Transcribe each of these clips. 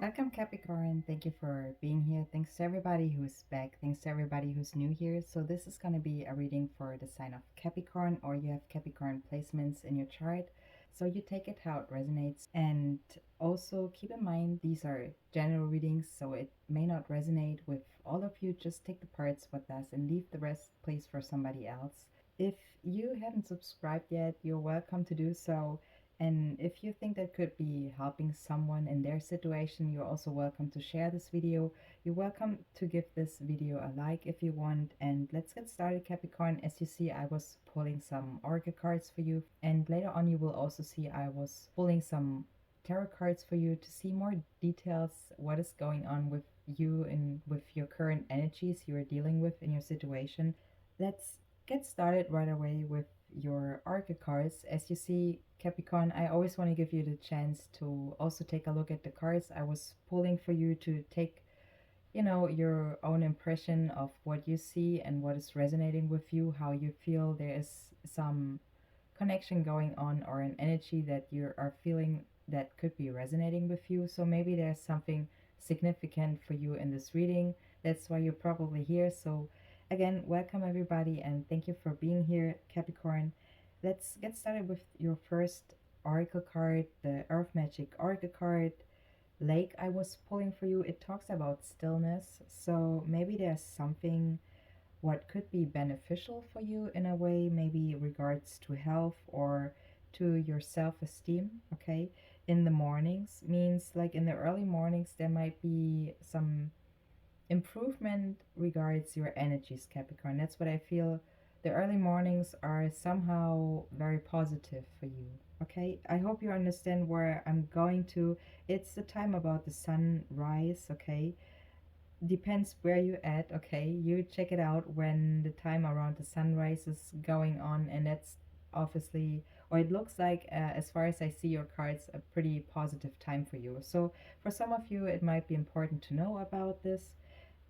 Welcome, Capricorn. Thank you for being here. Thanks to everybody who's back. Thanks to everybody who's new here. So, this is going to be a reading for the sign of Capricorn, or you have Capricorn placements in your chart. So, you take it how it resonates. And also keep in mind, these are general readings, so it may not resonate with all of you. Just take the parts what does and leave the rest place for somebody else. If you haven't subscribed yet, you're welcome to do so. And if you think that could be helping someone in their situation, you're also welcome to share this video. You're welcome to give this video a like if you want. And let's get started, Capricorn. As you see, I was pulling some oracle cards for you. And later on, you will also see I was pulling some tarot cards for you to see more details, what is going on with you and with your current energies you are dealing with in your situation. Let's get started right away with your oracle cards. As you see, Capricorn, I always want to give you the chance to also take a look at the cards I was pulling for you to take, your own impression of what you see and what is resonating with you, how you feel there is some connection going on or an energy that you are feeling that could be resonating with you. So maybe there's something significant for you in this reading. That's why you're probably here. So again, welcome everybody and thank you for being here, Capricorn. Let's get started with your first oracle card, the Earth Magic oracle card. Lake I was pulling for you. It talks about stillness. So maybe there's something what could be beneficial for you in a way, maybe regards to health or to your self-esteem. Okay, in the mornings means like in the early mornings there might be some improvement regards your energies, Capricorn. That's what I feel. The early mornings are somehow very positive for you. Okay, I hope you understand where I'm going to. It's the time about the sunrise. Okay, depends where you at. Okay, you check it out when the time around the sunrise is going on, and that's obviously, or it looks like, as far as I see your cards, a pretty positive time for you. So for some of you it might be important to know about this.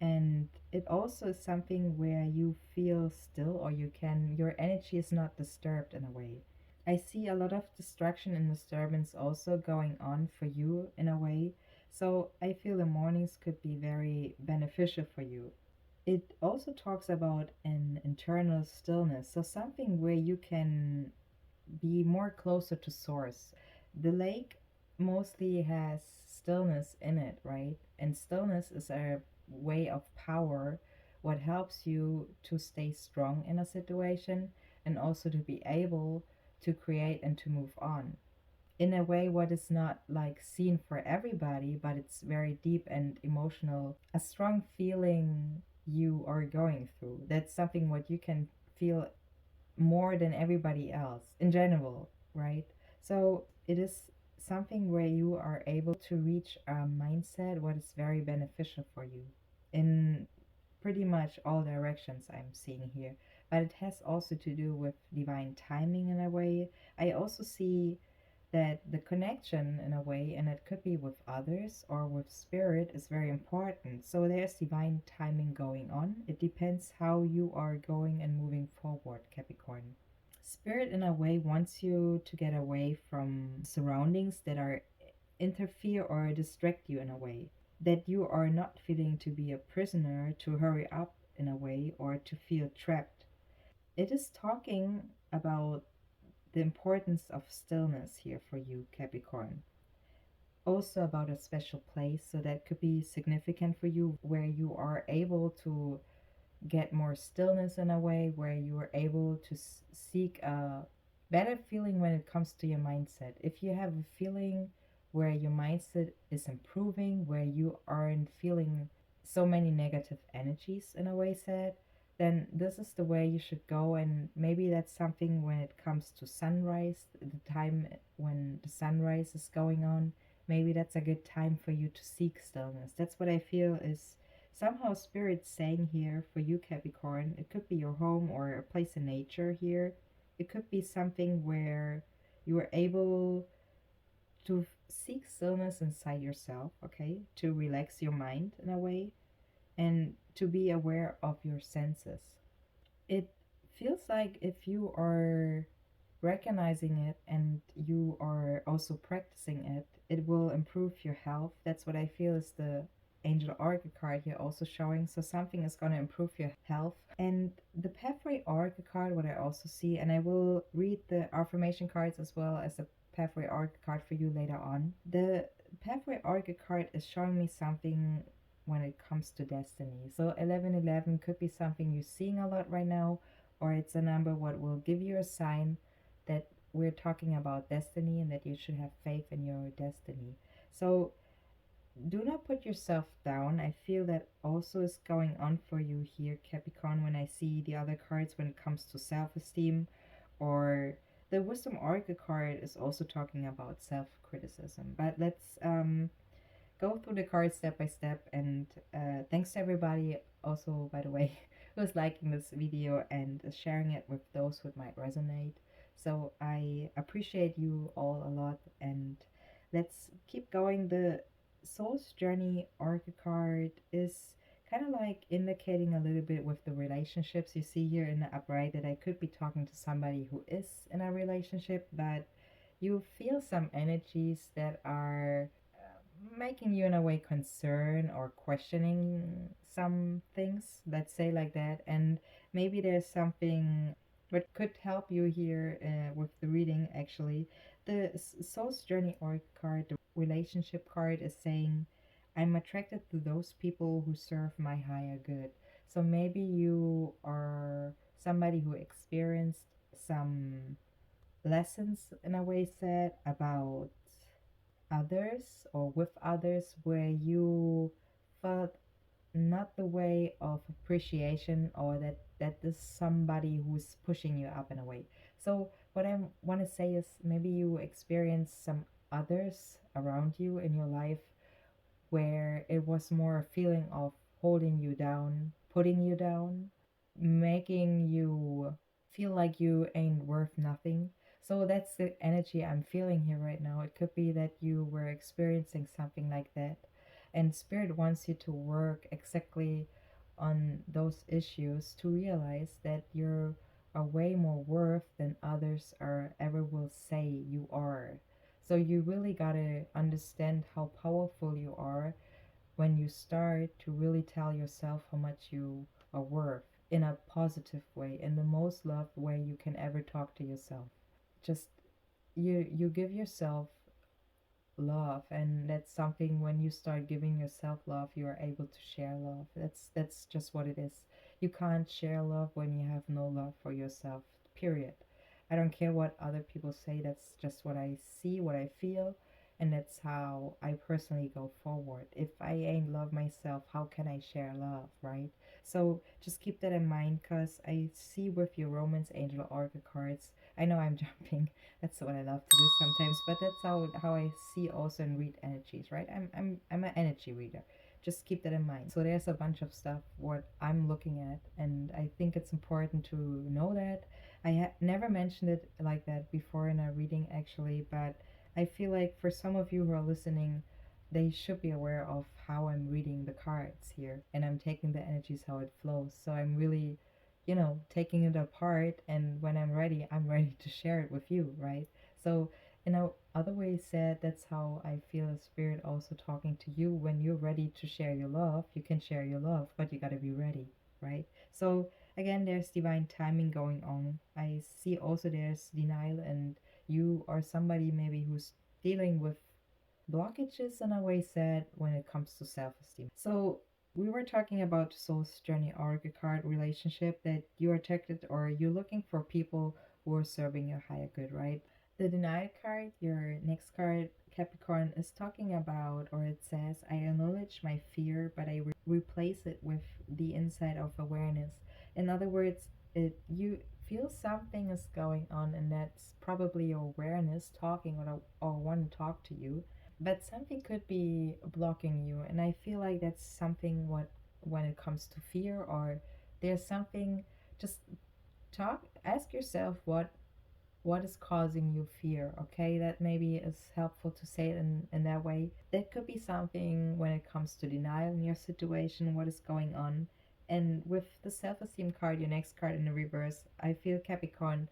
And it also is something where you feel still, or your energy is not disturbed in a way. I see a lot of distraction and disturbance also going on for you in a way. So I feel the mornings could be very beneficial for you. It also talks about an internal stillness, so something where you can be more closer to source. The lake mostly has stillness in it, right? And stillness is a way of power, what helps you to stay strong in a situation and also to be able to create and to move on in a way what is not like seen for everybody, but it's very deep and emotional, a strong feeling you are going through. That's something what you can feel more than everybody else in general, right? So it is something where you are able to reach a mindset what is very beneficial for you in pretty much all directions I'm seeing here. But it has also to do with divine timing in a way. I also see that the connection in a way, and it could be with others or with spirit, is very important. So there's divine timing going on. It depends how you are going and moving forward, Capricorn. Spirit in a way wants you to get away from surroundings that are interfere or distract you in a way, that you are not feeling to be a prisoner, to hurry up in a way, or to feel trapped. It is talking about the importance of stillness here for you, Capricorn. Also about a special place, so that could be significant for you, where you are able to get more stillness in a way, where you are able to seek a better feeling when it comes to your mindset. If you have a feeling where your mindset is improving, where you aren't feeling so many negative energies in a way said, then this is the way you should go. And maybe that's something when it comes to sunrise, the time when the sunrise is going on, maybe that's a good time for you to seek stillness. That's what I feel is somehow spirit saying here for you, Capricorn. It could be your home or a place in nature here. It could be something where you are able to seek stillness inside yourself, okay, to relax your mind in a way, and to be aware of your senses. It feels like if you are recognizing it and you are also practicing it, it will improve your health. That's what I feel is the Angel Oracle card here also showing. So something is going to improve your health. And the Pathway Oracle card, what I also see, and I will read the affirmation cards as well as the Pathway Oracle card for you later on. The Pathway Oracle card is showing me something when it comes to destiny. So 1111 could be something you're seeing a lot right now, or it's a number what will give you a sign that we're talking about destiny and that you should have faith in your destiny. So do not put yourself down. I feel that also is going on for you here, Capricorn, when I see the other cards when it comes to self esteem, or the Wisdom Oracle card is also talking about self criticism. But let's go through the cards step by step. And thanks to everybody, also, by the way, who's liking this video and sharing it with those who might resonate. So I appreciate you all a lot. And let's keep going. The Soul's Journey Oracle card is kind of like indicating a little bit with the relationships you see here in the upright that I could be talking to somebody who is in a relationship, but you feel some energies that are making you in a way concerned or questioning some things, let's say like that. And maybe there's something what could help you here with the reading actually. The Soul's Journey Oracle card, the relationship card, is saying I'm attracted to those people who serve my higher good. So maybe you are somebody who experienced some lessons in a way said about others or with others where you felt not the way of appreciation, or that is somebody who's pushing you up in a way. So what I want to say is maybe you experience some others around you in your life where it was more a feeling of holding you down, putting you down, making you feel like you ain't worth nothing. So that's the energy I'm feeling here right now. It could be that you were experiencing something like that, and Spirit wants you to work exactly on those issues to realize that you're a way more worth than others are ever will say you are. So you really gotta understand how powerful you are when you start to really tell yourself how much you are worth in a positive way, in the most loved way you can ever talk to yourself. Just you give yourself love, and that's something when you start giving yourself love you are able to share love. That's just what it is. You can't share love when you have no love for yourself, period. I don't care what other people say. That's just what I see, what I feel, and that's how I personally go forward. If I ain't love myself, how can I share love, right? So just keep that in mind, because I see with your Romance Angel Oracle cards, I know I'm jumping. That's what I love to do sometimes, but that's how I see also and read energies, right? I'm an energy reader. Just keep that in mind. So there's a bunch of stuff what I'm looking at, and I think it's important to know that. I never mentioned it like that before in a reading actually, but I feel like for some of you who are listening, they should be aware of how I'm reading the cards here, and I'm taking the energies how it flows. So I'm really, taking it apart, and when I'm ready to share it with you, right? So in a other way said, that's how I feel a spirit also talking to you. When you're ready to share your love, you can share your love, but you got to be ready, right? So again, there's divine timing going on. I see also there's denial, and you are somebody maybe who's dealing with blockages in a way said when it comes to self-esteem. So we were talking about Soul's Journey Oracle card relationship, that you're attracted or you're looking for people who are serving your higher good, right? The denial card, your next card, Capricorn, is talking about, or it says, I acknowledge my fear, but I replace it with the insight of awareness. In other words, you feel something is going on, and that's probably your awareness talking, or want to talk to you, but something could be blocking you. And I feel like that's something what when it comes to fear, or there's something, just ask yourself what is causing you fear. Okay, that maybe is helpful to say it in that way. That could be something when it comes to denial in your situation, what is going on. And with the self-esteem card, your next card in the reverse, I feel, Capricorn,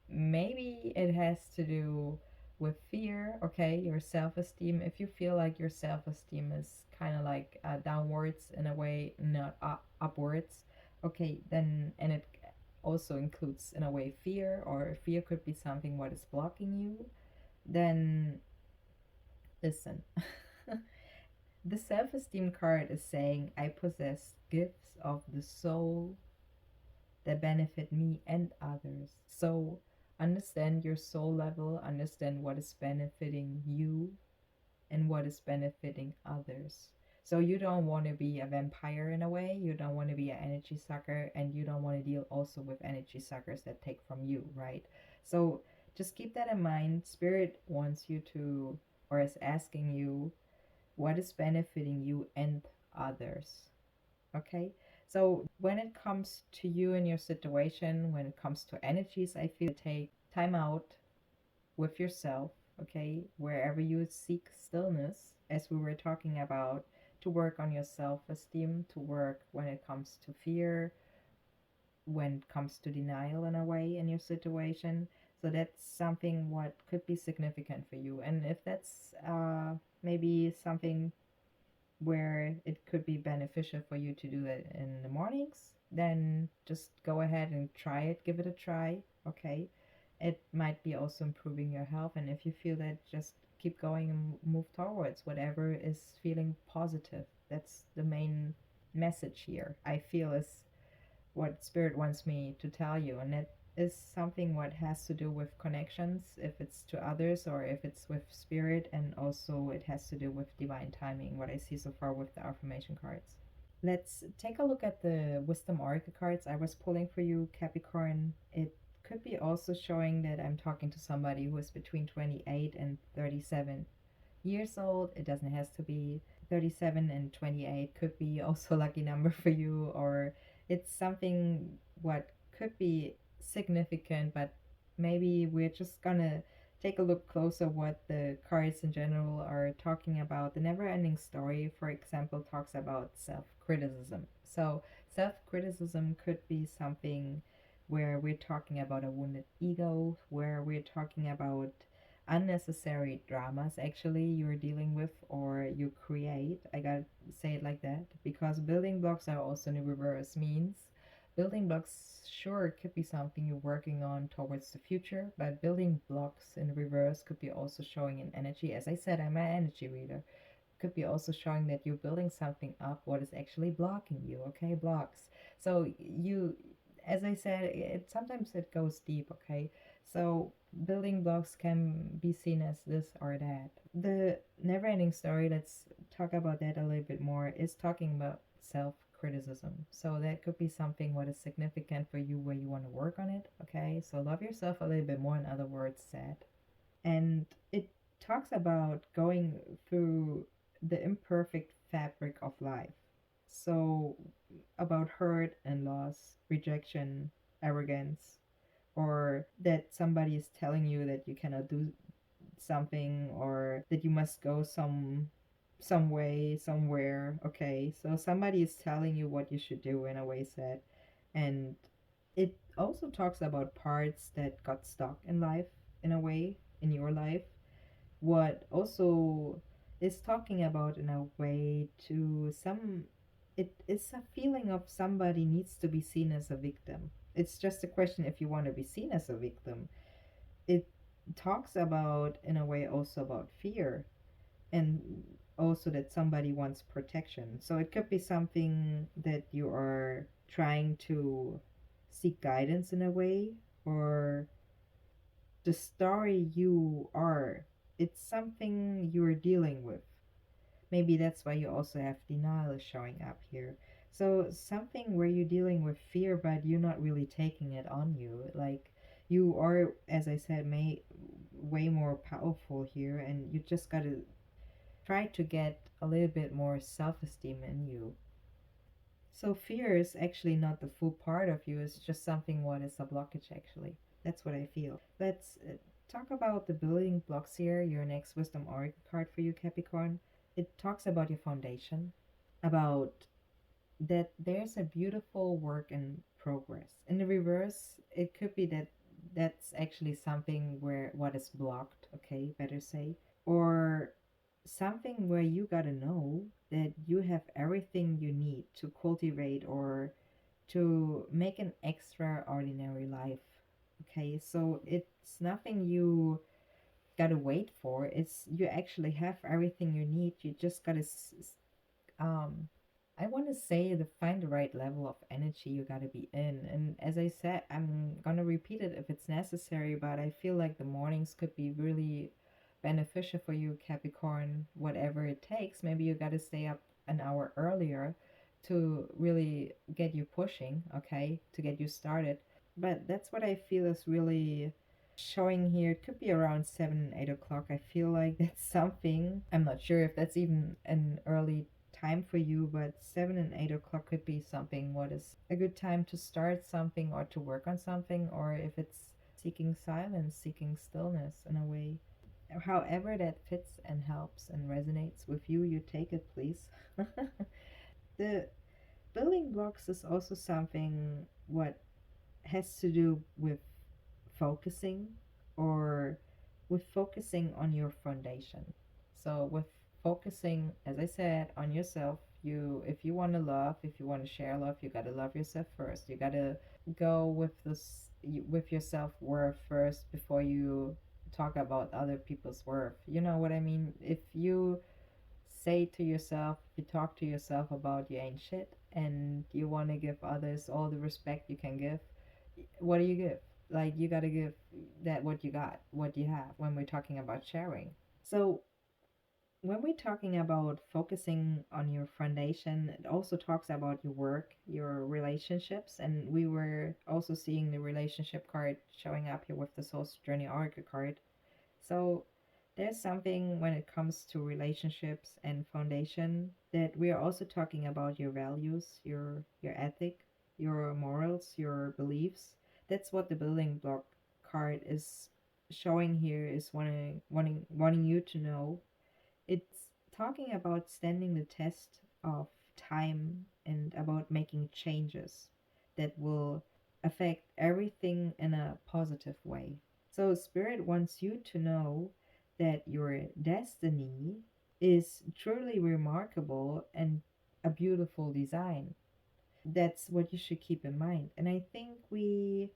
maybe it has to do with fear, okay, your self-esteem. If you feel like your self-esteem is kind of like downwards in a way, not upwards, okay, then, and it also includes in a way fear, or fear could be something what is blocking you, then listen. The self-esteem card is saying I possess gifts of the soul that benefit me and others. So understand your soul level, understand what is benefiting you and what is benefiting others. So you don't want to be a vampire in a way, you don't want to be an energy sucker, and you don't want to deal also with energy suckers that take from you, right? So just keep that in mind. Spirit wants you to, or is asking you, what is benefiting you and others. Okay, so when it comes to you and your situation, when it comes to energies, I feel take time out with yourself, okay, wherever you seek stillness, as we were talking about, to work on your self esteem, to work when it comes to fear, when it comes to denial in a way in your situation. So that's something what could be significant for you. And if that's maybe something where it could be beneficial for you to do it in the mornings, then just go ahead and try it, give it a try, okay? It might be also improving your health, and if you feel that, just keep going and move towards whatever is feeling positive. That's the main message here, I feel, is what spirit wants me to tell you, and it is something what has to do with connections, if it's to others or if it's with spirit, and also it has to do with divine timing, what I see so far with the affirmation cards. Let's take a look at the wisdom oracle cards I was pulling for you, Capricorn. It could be also showing that I'm talking to somebody who is between 28 and 37 years old. It doesn't have to be 37, and 28 could be also a lucky number for you, or it's something what could be significant, but maybe we're just gonna take a look closer what the cards in general are talking about. The never ending story, for example, talks about self criticism. So self criticism could be something where we're talking about a wounded ego, where we're talking about unnecessary dramas actually you're dealing with or you create. I gotta say it like that, because building blocks are also in reverse, means building blocks sure could be something you're working on towards the future, but building blocks in reverse could be also showing an energy. As I said, I'm an energy reader, could be also showing that you're building something up what is actually blocking you, okay? Blocks. So you, as I said, it sometimes it goes deep, okay? So building blocks can be seen as this or that. The never ending story, let's talk about that a little bit more, is talking about self criticism. So that could be something what is significant for you where you want to work on it, okay? So love yourself a little bit more, in other words said. And it talks about going through the imperfect fabric of life. So, about hurt and loss, rejection, arrogance, or that somebody is telling you that you cannot do something, or that you must go some way somewhere, okay? So somebody is telling you what you should do in a way said. And it also talks about parts that got stuck in life, in a way, in your life, what also is talking about in a way to some, it is a feeling of somebody needs to be seen as a victim. It's just a question if you want to be seen as a victim. It talks about in a way also about fear, and also that somebody wants protection. So it could be something that you are trying to seek guidance in a way, or the story you are, it's something you're dealing with. Maybe that's why you also have denial showing up here. So something where you're dealing with fear but you're not really taking it on you, like you are, as I said, may way more powerful here, and you just gotta try to get a little bit more self-esteem in you. So fear is actually not the full part of you, it's just something what is a blockage actually. That's what I feel. Let's talk about the building blocks here, your next wisdom oracle card for you, Capricorn. It talks about your foundation, about that there's a beautiful work in progress. In the reverse, it could be that That's actually something where what is blocked, okay, better say. Or something where you gotta know that you have everything you need to cultivate or to make an extraordinary life. Okay, so it's nothing you gotta wait for. It's you actually have everything you need. You just gotta um I want to say the find the right level of energy you got to be in. And as I said, I'm going to repeat it if it's necessary, but I feel like the mornings could be really beneficial for you, Capricorn, whatever it takes. Maybe you got to stay up an hour earlier to really get you pushing, okay, to get you started. But that's what I feel is really showing here. It could be around 7, 8 o'clock. I feel like that's something. I'm not sure if that's even an early time for you, but 7 and 8 o'clock could be something. What is a good time to start something or to work on something, or if it's seeking silence, seeking stillness in a way. However, that fits and helps and resonates with you, you take it, please. The building blocks is also something what has to do with focusing or with focusing on your foundation. So with focusing, as I said, on yourself, you if you want to love, if you want to share love, you got to love yourself first. You got to go with this with your self-worth first before you talk about other people's worth. You know what I mean? If you say to yourself, if you talk to yourself about you ain't shit and you want to give others all the respect you can give, what do you give? Like you got to give that what you got, what you have when we're talking about sharing. So when we're talking about focusing on your foundation, it also talks about your work, your relationships, and we were also seeing the relationship card showing up here with the Soul's Journey Oracle card. So there's something when it comes to relationships and foundation that we are also talking about your values, your ethic, your morals, your beliefs. That's what the building block card is showing here is wanting you to know. It's talking about standing the test of time and about making changes that will affect everything in a positive way. So, Spirit wants you to know that your destiny is truly remarkable and a beautiful design. That's what you should keep in mind. And I think we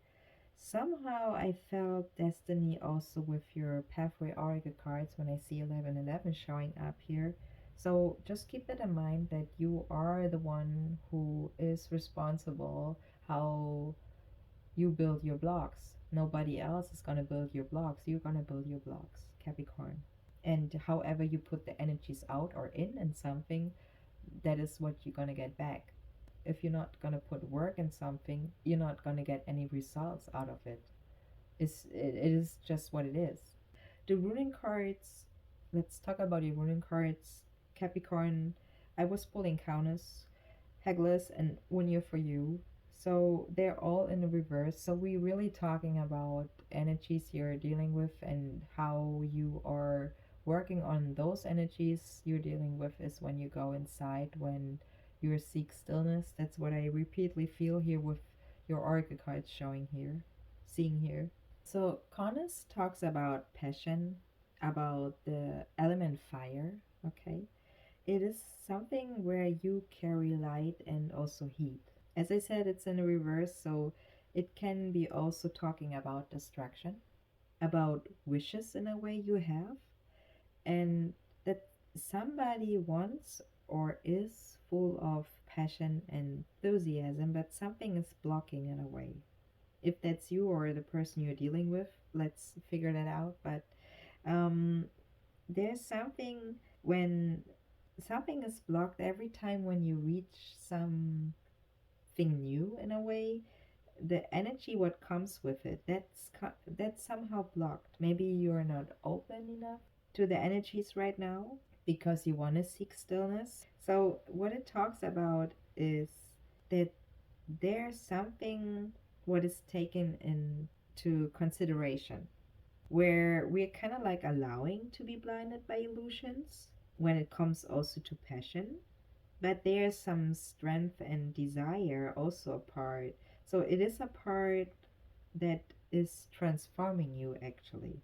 somehow I felt destiny also with your pathway oracle cards when I see 1111 showing up here. So just keep that in mind that you are the one who is responsible how you build your blocks. Nobody else is going to build your blocks. You're going to build your blocks, Capricorn. And however you put the energies out or in something, that is what you're going to get back. If you're not going to put work in something, you're not going to get any results out of it. It is just what it is. The ruling cards, let's talk about the ruling cards. Capricorn, I was pulling Countess, Hegless, and One Year for You. So they're all in the reverse. So we're really talking about energies you're dealing with and how you are working on those energies you're dealing with is when you go inside, when you seek stillness. That's what I repeatedly feel here with your oracle cards showing here, seeing here. So Connors talks about passion, about the element fire, okay? It is something where you carry light and also heat. As I said, it's in the reverse, so it can be also talking about distraction, about wishes in a way you have, and that somebody wants or is full of passion and enthusiasm, but something is blocking in a way. If that's you or the person you're dealing with, let's figure that out. But um, there's something when something is blocked every time when you reach something new in a way, the energy what comes with it, that's somehow blocked. Maybe you're not open enough to the energies right now because you want to seek stillness. So what it talks about is that there's something what is taken into consideration where we're kind of like allowing to be blinded by illusions when it comes also to passion, but there's some strength and desire also a part. So it is a part that is transforming you actually.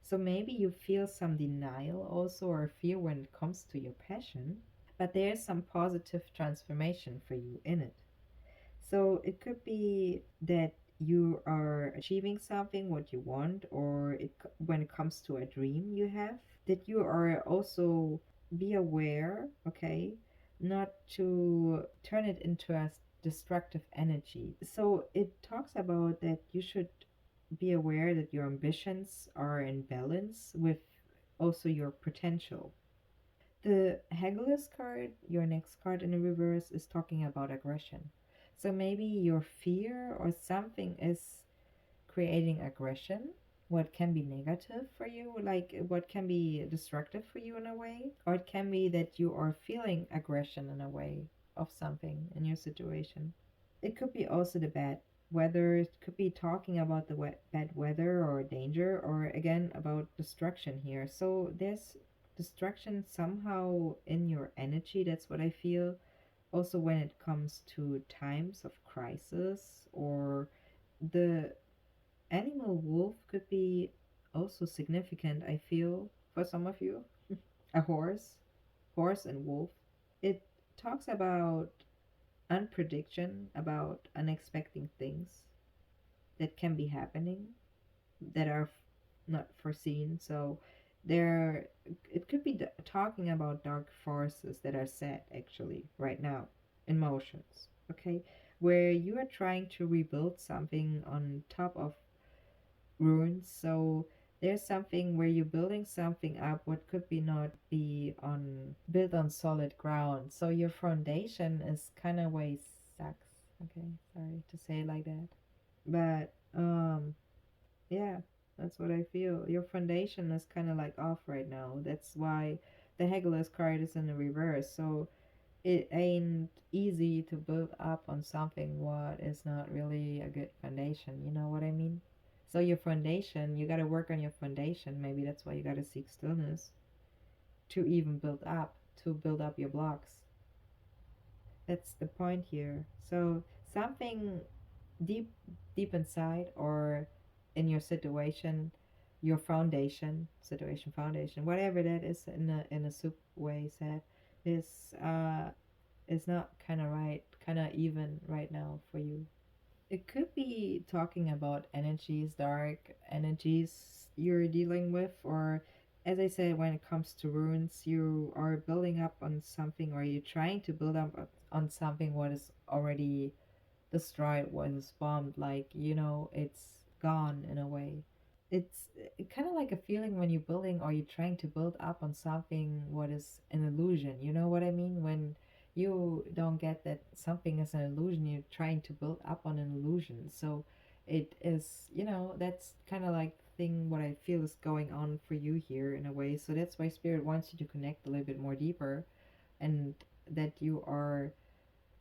So maybe you feel some denial also or fear when it comes to your passion, but there's some positive transformation for you in it. So it could be that you are achieving something what you want, or when it comes to a dream you have, that you are also be aware, okay, not to turn it into a destructive energy. So it talks about that you should be aware that your ambitions are in balance with also your potential. The Hagless card, your next card in the reverse, is talking about aggression. So maybe your fear or something is creating aggression, what can be negative for you, like what can be destructive for you in a way, or it can be that you are feeling aggression in a way of something in your situation. It could be also the bad weather, it could be talking about the bad weather or danger, or again about destruction here. So there's destruction somehow in your energy, that's what I feel. Also, when it comes to times of crisis, or the animal wolf could be also significant, I feel, for some of you. A horse and wolf. It talks about unprediction, about unexpected things that can be happening that are not foreseen. So there, it could be talking about dark forces that are set actually right now in motions. Okay, where you are trying to rebuild something on top of ruins. So there's something where you're building something up what could be not be on built on solid ground. So your foundation is kind of way sucks. Okay, sorry to say it like that. But yeah, that's what I feel. Your foundation is kind of like off right now. That's why the Hegeless card is in the reverse. So it ain't easy to build up on something what is not really a good foundation. You know what I mean? So your foundation, you got to work on your foundation. Maybe that's why you got to seek stillness to even build up your blocks. That's the point here. So something deep deep inside or in your situation, your foundation, whatever that is in a soup way said, is is not kind of right, kind of even right now for you. It could be talking about energies, dark energies you're dealing with, or as I said, when it comes to runes, you are building up on something, or you're trying to build up on something what is already destroyed, what is bombed, like, it's gone in a way. It's kind of like a feeling when you're building or you're trying to build up on something what is an illusion. You know what I mean? When you don't get that something is an illusion, you're trying to build up on an illusion. So it is, that's kind of like thing what I feel is going on for you here in a way. So that's why spirit wants you to connect a little bit more deeper, and that you are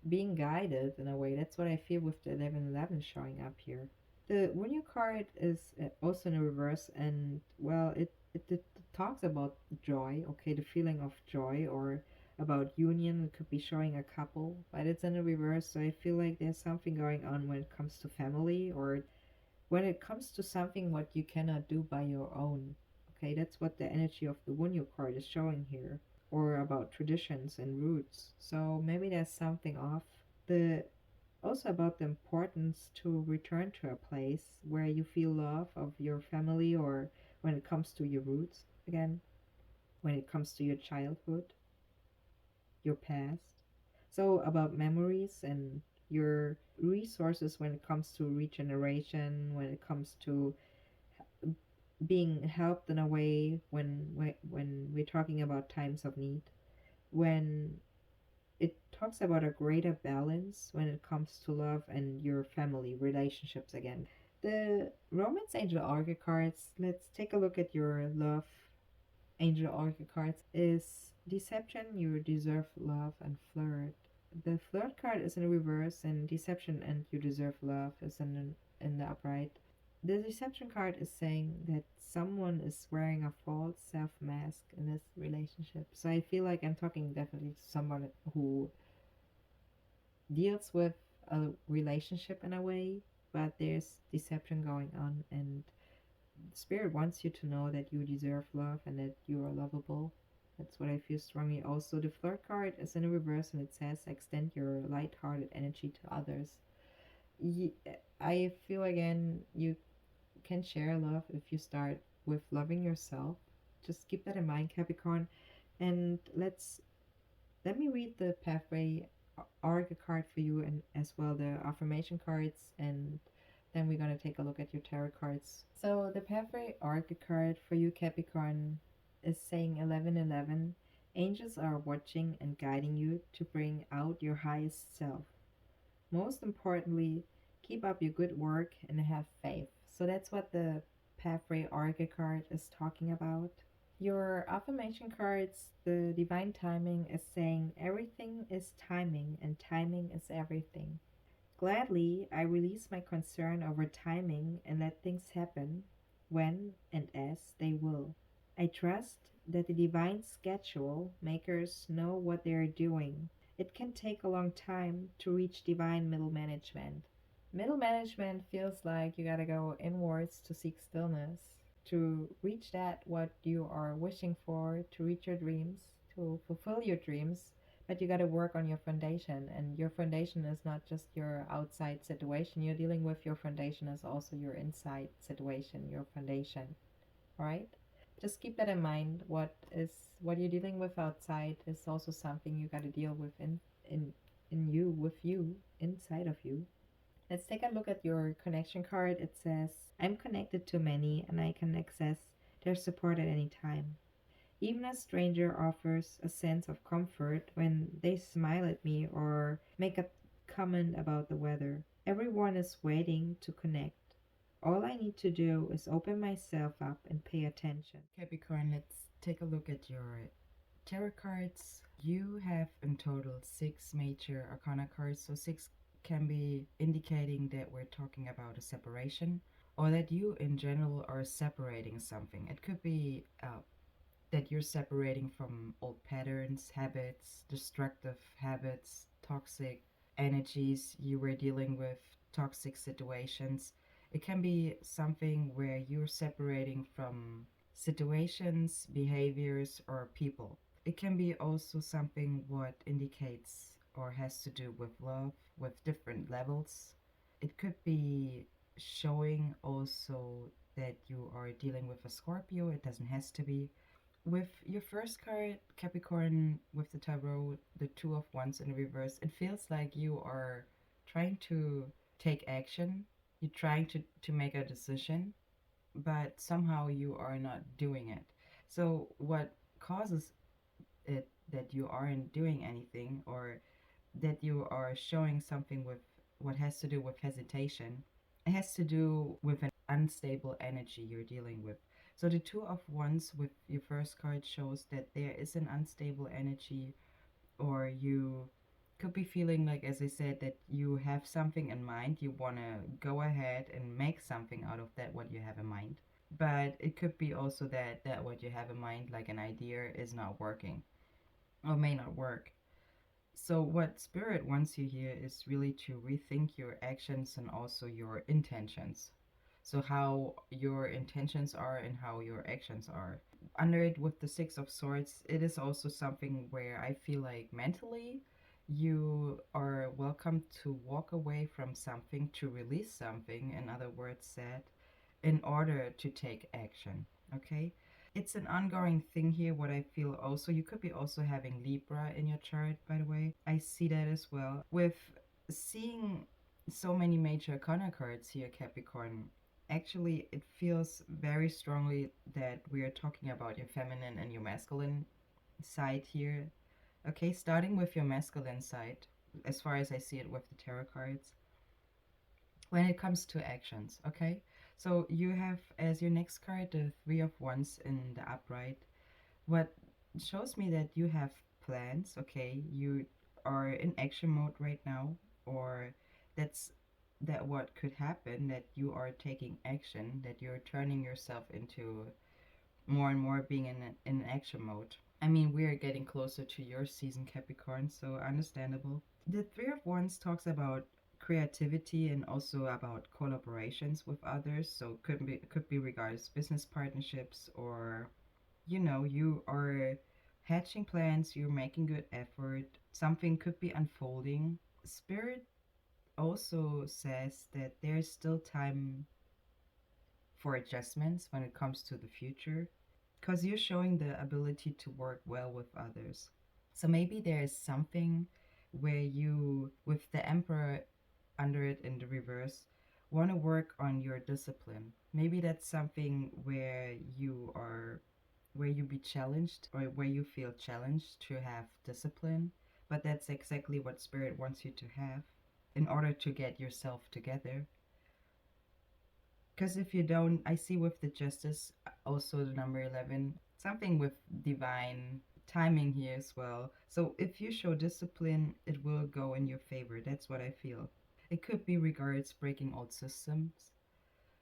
being guided in a way. That's what I feel with the 1111 showing up here. The when your card is also in a reverse, and well, it talks about joy, okay, the feeling of joy, or about union. It could be showing a couple, but it's in a reverse, so I feel like there's something going on when it comes to family, or when it comes to something what you cannot do by your own. Okay, that's what the energy of the Wunyo card is showing here, or about traditions and roots. So maybe there's something off. The also about the importance to return to a place where you feel love of your family, or when it comes to your roots again, when it comes to your childhood, your past. So about memories and your resources when it comes to regeneration, when it comes to being helped in a way when we're talking about times of need, when it talks about a greater balance when it comes to love and your family relationships again. The Romance Angel Oracle cards, let's take a look at your love Angel Oracle cards. Is Deception, you deserve love, and Flirt. The Flirt card is in reverse, and Deception and you deserve love is in the upright. The Deception card is saying that someone is wearing a false self mask in this relationship. So I feel like I'm talking definitely to someone who deals with a relationship in a way. but there's deception going on, and Spirit wants you to know that you deserve love and that you are lovable. That's what I feel strongly. Also, the flirt card is in a reverse and it says extend your light-hearted energy to others. Ye- I feel again you can share love if you start with loving yourself. Just keep that in mind, Capricorn. And let me read the pathway oracle card for you, and as well the affirmation cards, and then we're going to take a look at your tarot cards. So the pathway oracle card for you, Capricorn, is saying 1111. Angels are watching and guiding you to bring out your highest self. Most importantly, keep up your good work and have faith. So that's what the pathway oracle card is talking about. Your affirmation cards, the divine timing is saying everything is timing and timing is everything. Gladly, I release my concern over timing and let things happen when and as they will. I trust that the divine schedule makers know what they are doing. It can take a long time to reach divine middle management. Middle management feels like you gotta go inwards to seek stillness, to reach that what you are wishing for, to reach your dreams, to fulfill your dreams. But you gotta work on your foundation, and your foundation is not just your outside situation you're dealing with. Your foundation is also your inside situation, your foundation. All right? Just keep that in mind. What you're dealing with outside is also something you gotta deal with in in you, with you, inside of you. Let's take a look at your connection card. It says, I'm connected to many and I can access their support at any time. Even a stranger offers a sense of comfort when they smile at me or make a comment about the weather. Everyone is waiting to connect. All I need to do is open myself up and pay attention. Capricorn, let's take a look at your tarot cards. You have in total 6 major arcana cards. So 6 can be indicating that we're talking about a separation, or that you in general are separating something. It could be that you're separating from old patterns, habits, destructive habits, toxic energies you were dealing with, toxic situations. It can be something where you're separating from situations, behaviors, or people. It can be also something what indicates or has to do with love, with different levels. It could be showing also that you are dealing with a Scorpio. It doesn't has to be. With your first card, Capricorn, with the tarot, the Two of Wands in reverse, it feels like you are trying to take action. You're trying to make a decision, but somehow you are not doing it. So, what causes it that you aren't doing anything, or that you are showing something with what has to do with hesitation? It has to do with an unstable energy you're dealing with. So the Two of Wands with your first card shows that there is an unstable energy, or you could be feeling like, as I said, that you have something in mind. You want to go ahead and make something out of that, what you have in mind. But it could be also that what you have in mind, like an idea, is not working or may not work. So, what Spirit wants you here is really to rethink your actions and also your intentions. So, how your intentions are and how your actions are. Under it, with the Six of Swords, it is also something where I feel like mentally you are welcome to walk away from something, to release something, in other words, said, in order to take action. Okay? It's an ongoing thing here. What I feel also, you could be also having Libra in your chart, by the way. I see that as well. With seeing so many major arcana cards here, Capricorn, actually, it feels very strongly that we are talking about your feminine and your masculine side here. Okay, starting with your masculine side, as far as I see it with the tarot cards, when it comes to actions, okay? So you have as your next card the Three of Wands in the upright. What shows me that you have plans, okay? You are in action mode right now, or that's that what could happen, that you are taking action, that you're turning yourself into more and more being in action mode. I mean, we are getting closer to your season, Capricorn, so understandable. The Three of Wands talks about creativity and also about collaborations with others. So could be regards business partnerships, or you are hatching plans, you're making good effort, something could be unfolding. Spirit also says that there's still time for adjustments when it comes to the future, because you're showing the ability to work well with others. So maybe there is something where you, with the Emperor under it in the reverse, want to work on your discipline. Maybe that's something where you be challenged, or where you feel challenged to have discipline, but that's exactly what Spirit wants you to have in order to get yourself together. Because if you don't, I see with the Justice, also the number 11, something with divine timing here as well. So if you show discipline, it will go in your favor. That's what I feel. It could be regards breaking old systems.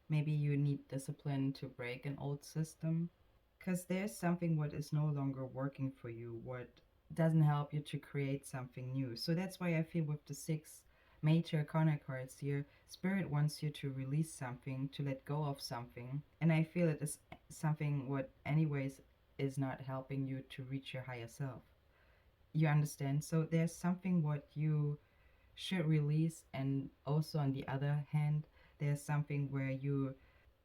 Maybe you need discipline to break an old system, because there's something what is no longer working for you, what doesn't help you to create something new. So that's why I feel with the six major arcana cards here, Spirit wants you to release something, to let go of something, and I feel it is something what anyways is not helping you to reach your higher self. You understand? So there's something what you should release, and also on the other hand, there's something where you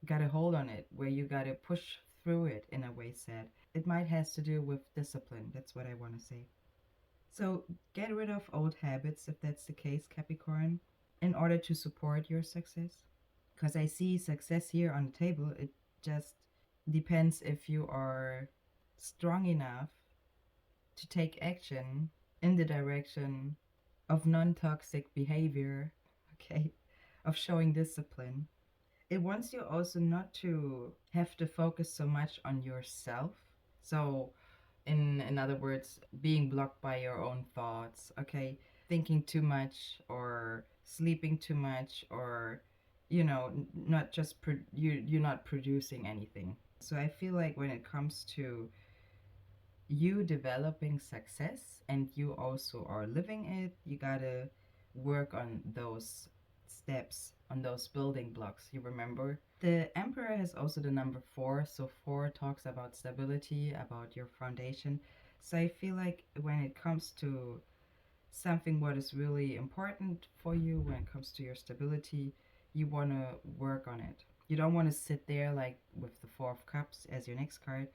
gotta hold on it, where you gotta push through it in a way said. It might has to do with discipline. That's what I want to say. So get rid of old habits if that's the case, Capricorn, in order to support your success. Because I see success here on the table. It just depends if you are strong enough to take action in the direction of non toxic behavior, okay, of showing discipline. It wants you also not to have to focus so much on yourself. So, in other words, being blocked by your own thoughts, okay, thinking too much, or sleeping too much, or not just you're not producing anything. So I feel like when it comes to you developing success and you also are living it, you gotta work on those steps, on those building blocks. You remember? The Emperor has also the number four, so four talks about stability, about your foundation. So I feel like when it comes to something what is really important for you, when it comes to your stability, you want to work on it. You don't want to sit there like with the Four of Cups as your next card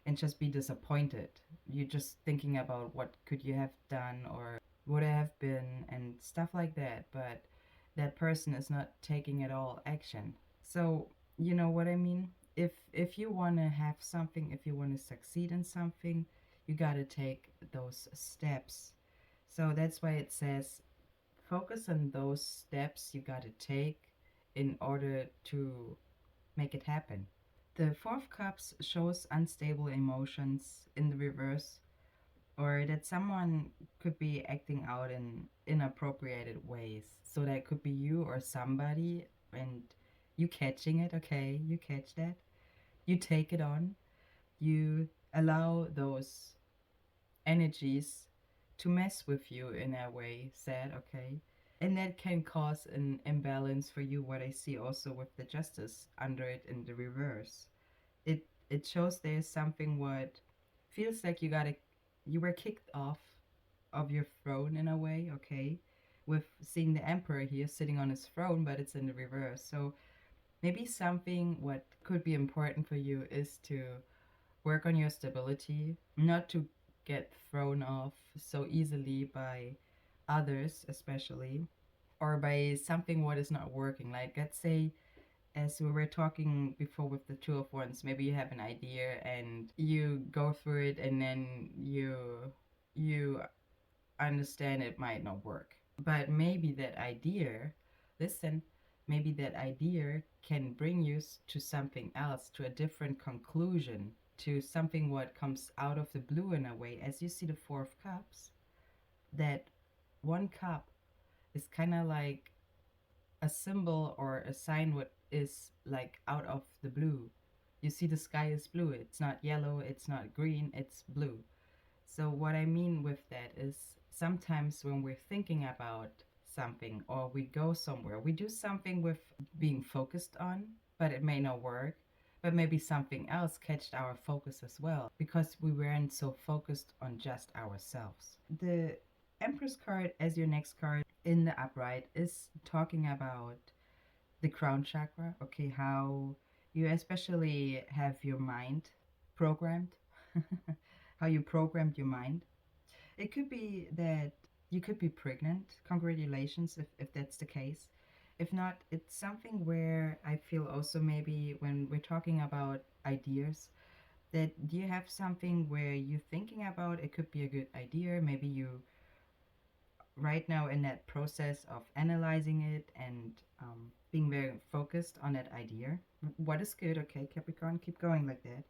and just be disappointed. You're just thinking about what could you have done, or would I have been, and stuff like that, but that person is not taking at all action. So you know what I mean? If you want to have something, if you want to succeed in something, you got to take those steps. So that's why it says focus on those steps you got to take in order to make it happen. The Four of Cups shows unstable emotions in the reverse, or that someone could be acting out in inappropriated ways. So that could be you or somebody, and you catching it, okay? You catch that. You take it on. You allow those energies to mess with you in a way, said, okay? And that can cause an imbalance for you, what I see also with the Justice under it in the reverse. It shows there's something what feels like you were kicked off of your throne in a way, okay? With seeing the Emperor here sitting on his throne, but it's in the reverse. So maybe something what could be important for you is to work on your stability, not to get thrown off so easily by others, especially, or by something what is not working. Like, let's say, as we were talking before with the Two of Wands, maybe you have an idea and you go through it, and then you understand it might not work. But maybe that idea, listen, maybe that idea can bring you to something else, to a different conclusion, to something what comes out of the blue in a way. As you see the Four of Cups, that one cup is kind of like a symbol or a sign what is like out of the blue. You see the sky is blue. It's not yellow, it's not green, it's blue. So what I mean with that is sometimes when we're thinking about something, or we go somewhere. We do something with being focused on, but it may not work. But maybe something else catched our focus as well because we weren't so focused on just ourselves. The Empress card as your next card in the upright is talking about the crown chakra, okay, how you especially have your mind programmed, how you programmed your mind. It could be that you could be pregnant. Congratulations if that's the case. If not, it's something where I feel also maybe when we're talking about ideas, that you have something where you're thinking about it could be a good idea. Maybe you right now in that process of analyzing it and being very focused on that idea. What is good, okay, Capricorn, keep going like that.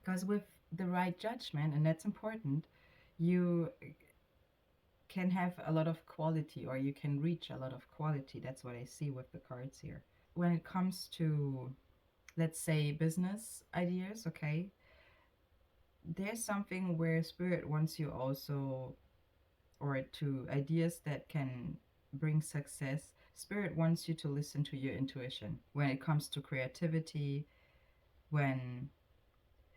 Because with the right judgment, and that's important, you can have a lot of quality or you can reach a lot of quality. That's what I see with the cards here. When it comes to, let's say, business ideas, okay, there's something where spirit wants you also, or to ideas that can bring success. Spirit wants you to listen to your intuition when it comes to creativity, when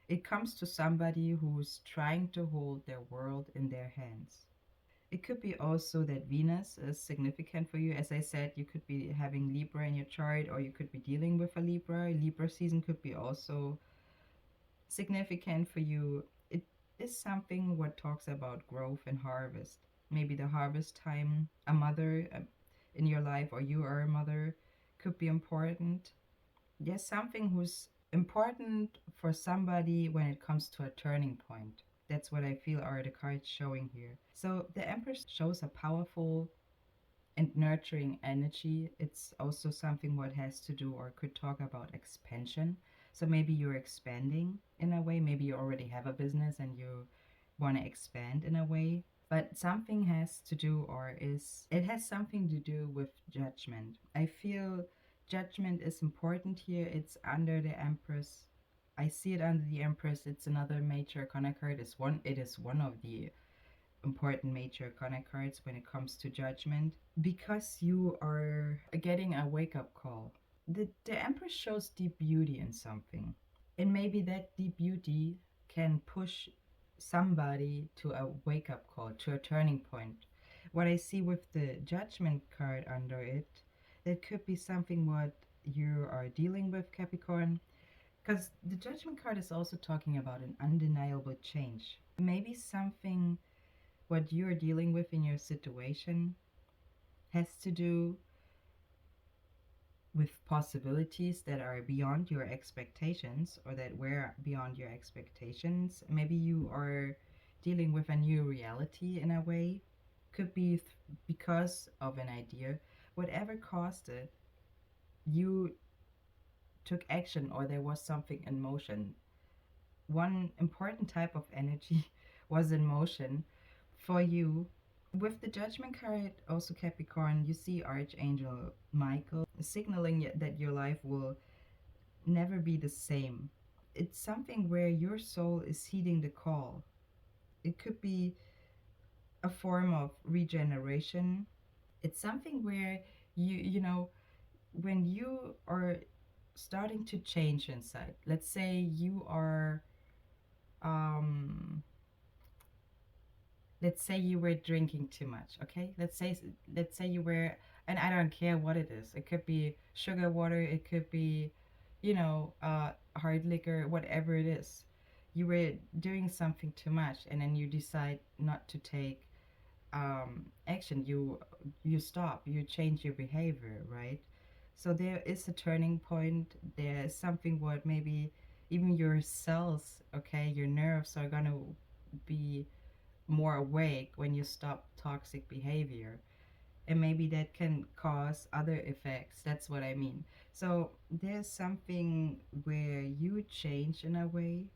it comes to somebody who's trying to hold their world in their hands. It could be also that Venus is significant for you. As I said, you could be having Libra in your chart, or you could be dealing with a Libra. Libra season could be also significant for you. It is something what talks about growth and harvest. Maybe the harvest time, a mother in your life, or you are a mother, could be important. There's something who's important for somebody when it comes to a turning point. That's what I feel are the cards showing here. So the Empress shows a powerful and nurturing energy. It's also something what has to do or could talk about expansion. So maybe you're expanding in a way. Maybe you already have a business and you want to expand in a way. But something has to do, or is it has something to do with judgment. I feel judgment is important here. It's under the Empress. I see it under the Empress. It's another major arcana card. It is one of the important major arcana cards when it comes to judgment, because you are getting a wake-up call. The Empress shows deep beauty in something, and maybe that deep beauty can push somebody to a wake-up call, to a turning point. What I see with the Judgment card under it, that could be something what you are dealing with, Capricorn, because the Judgment card is also talking about an undeniable change. Maybe something what you're dealing with in your situation has to do with possibilities that are beyond your expectations, or that were beyond your expectations. Maybe you are dealing with a new reality in a way. Could be because of an idea. Whatever caused it, you took action, or there was something in motion. One important type of energy was in motion for you. With the Judgment card, also Capricorn, you see Archangel Michael signaling that your life will never be the same. It's something where your soul is heeding the call. It could be a form of regeneration. It's something where you know, when you are starting to change inside, let's say you are um let's say you were drinking too much, okay, let's say you were, and I don't care what it is, it could be sugar water, it could be, hard liquor, whatever it is, you were doing something too much, and then you decide not to take action. You stop, you change your behavior, right? So there is a turning point. There is something what maybe even your cells, okay, your nerves are gonna be more awake when you stop toxic behavior, and maybe that can cause other effects. That's what I mean. So there's something where you change in a way,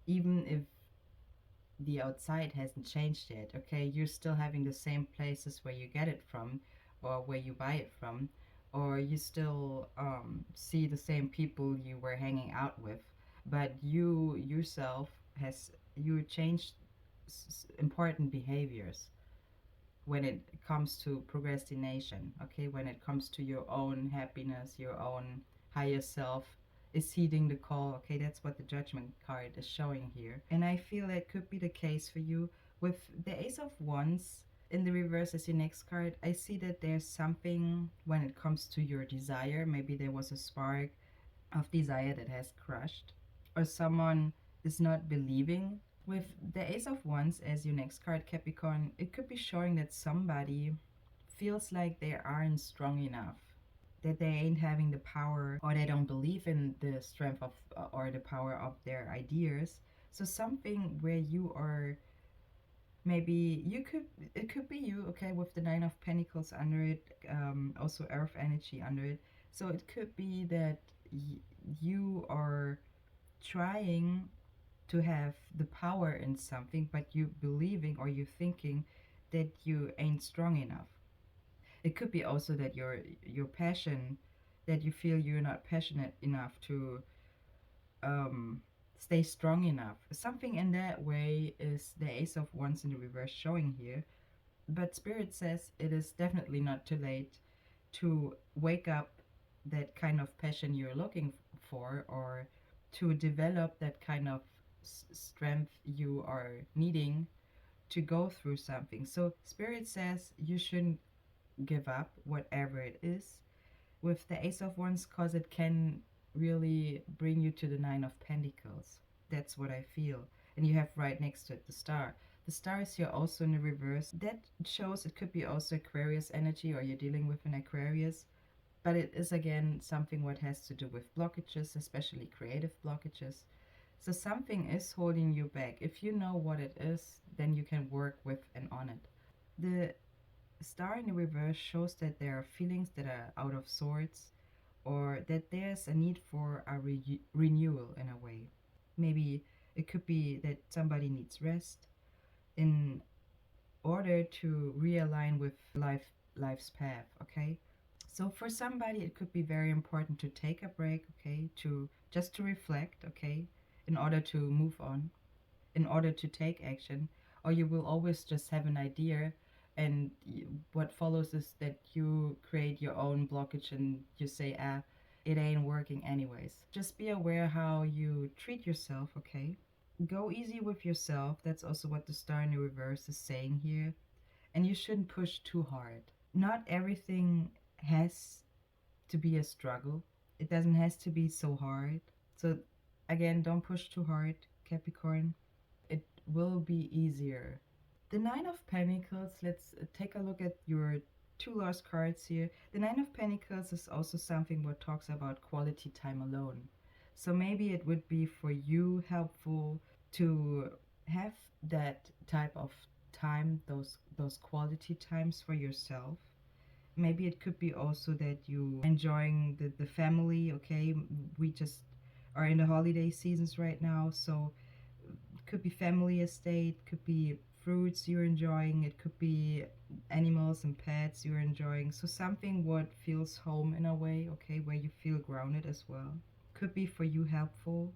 even if the outside hasn't changed yet, okay, you're still having the same places where you get it from, or where you buy it from, or you still see the same people you were hanging out with, but you yourself has you changed important behaviors. when it comes to procrastination, okay? When it comes to your own happiness, your own higher self is heeding the call, okay? That's what the Judgment card is showing here. And I feel that could be the case for you. With the Ace of Wands in the reverse as your next card, I see that there's something when it comes to your desire. Maybe there was a spark of desire that has crushed, or someone is not believing. With the Ace of Wands as your next card, Capricorn, it could be showing that somebody feels like they aren't strong enough, that they ain't having the power, or they don't believe in the strength of or the power of their ideas. So something where you are, maybe you could, it could be you, okay, with the Nine of Pentacles under it, also Earth energy under it. So it could be that you are trying to have the power in something, but you believing or you thinking that you ain't strong enough. It could be also that your passion, that you feel you're not passionate enough to um, stay strong enough. Something in that way is the Ace of Wands in the reverse showing here. But Spirit says it is definitely not too late to wake up that kind of passion you're looking for, or to develop that kind of strength you are needing to go through something. So Spirit says you shouldn't give up whatever it is with the Ace of Wands, because it can really bring you to the Nine of Pentacles. That's what I feel. And you have right next to it the Star. The Star is here also in the reverse. That shows it could be also Aquarius energy, or you're dealing with an Aquarius. But it is again something what has to do with blockages, especially creative blockages. So something is holding you back. If you know what it is, then you can work with and on it. The Star in the reverse shows that there are feelings that are out of sorts, or that there's a need for a renewal in a way. Maybe it could be that somebody needs rest in order to realign with life's path, okay? So for somebody it could be very important to take a break, okay? To just to reflect, okay? In order to move on, in order to take action, or you will always just have an idea, and what follows is that you create your own blockage and you say, ah, it ain't working anyways. Just be aware how you treat yourself, okay? Go easy with yourself. That's also what the Star in the reverse is saying here. And you shouldn't push too hard. Not everything has to be a struggle. It doesn't has to be so hard. So again, don't push too hard, Capricorn. It will be easier. The Nine of Pentacles, let's take a look at your two last cards here. The Nine of Pentacles is also something what talks about quality time alone. So maybe it would be for you helpful to have that type of time, those quality times for yourself. Maybe it could be also that you enjoying the family, okay? We just are in the holiday seasons right now, so could be family estate, could be fruits you're enjoying, it could be animals and pets you're enjoying. So something what feels home in a way, okay, where you feel grounded as well. Could be for you helpful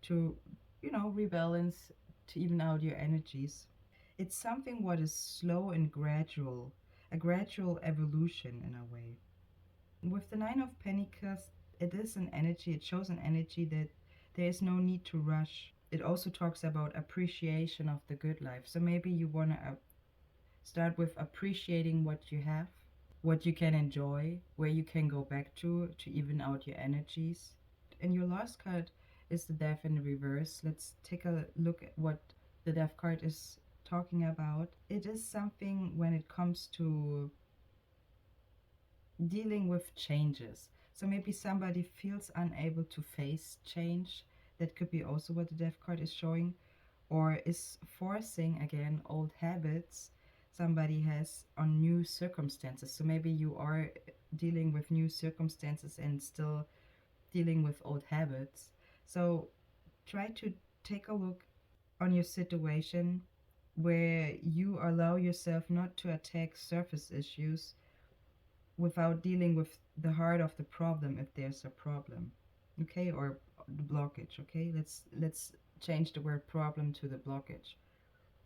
to, rebalance, to even out your energies. It's something what is slow and gradual, a gradual evolution in a way. With the Nine of Pentacles, it is an energy, it shows an energy that there is no need to rush. It also talks about appreciation of the good life. So maybe you want to start with appreciating what you have, what you can enjoy, where you can go back to even out your energies. And your last card is the Death in the reverse. Let's take a look at what the Death card is talking about. It is something when it comes to dealing with changes. So maybe somebody feels unable to face change. That could be also what the Death card is showing, or is forcing again old habits somebody has on new circumstances. So maybe you are dealing with new circumstances and still dealing with old habits. So try to take a look on your situation where you allow yourself not to attack surface issues without dealing with the heart of the problem, if there's a problem, okay, or the blockage. Okay, let's change the word problem to the blockage.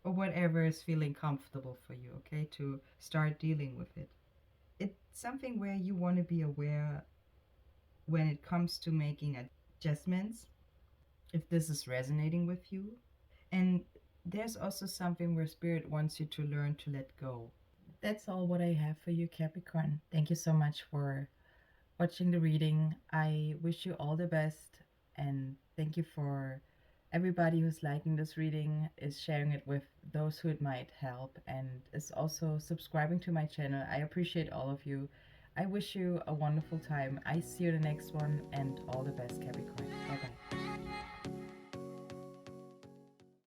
or whatever is feeling comfortable for you, okay, to start dealing with it. It's something where you want to be aware when it comes to making adjustments, if this is resonating with you. And there's also something where Spirit wants you to learn to let go. That's all what I have for you, Capricorn. Thank you so much for watching the reading. I wish you all the best, and thank you for everybody who's liking this reading, is sharing it with those who it might help, and is also subscribing to my channel. I appreciate all of you. I wish you a wonderful time. I see you in the next one, and all the best, Capricorn. Bye bye.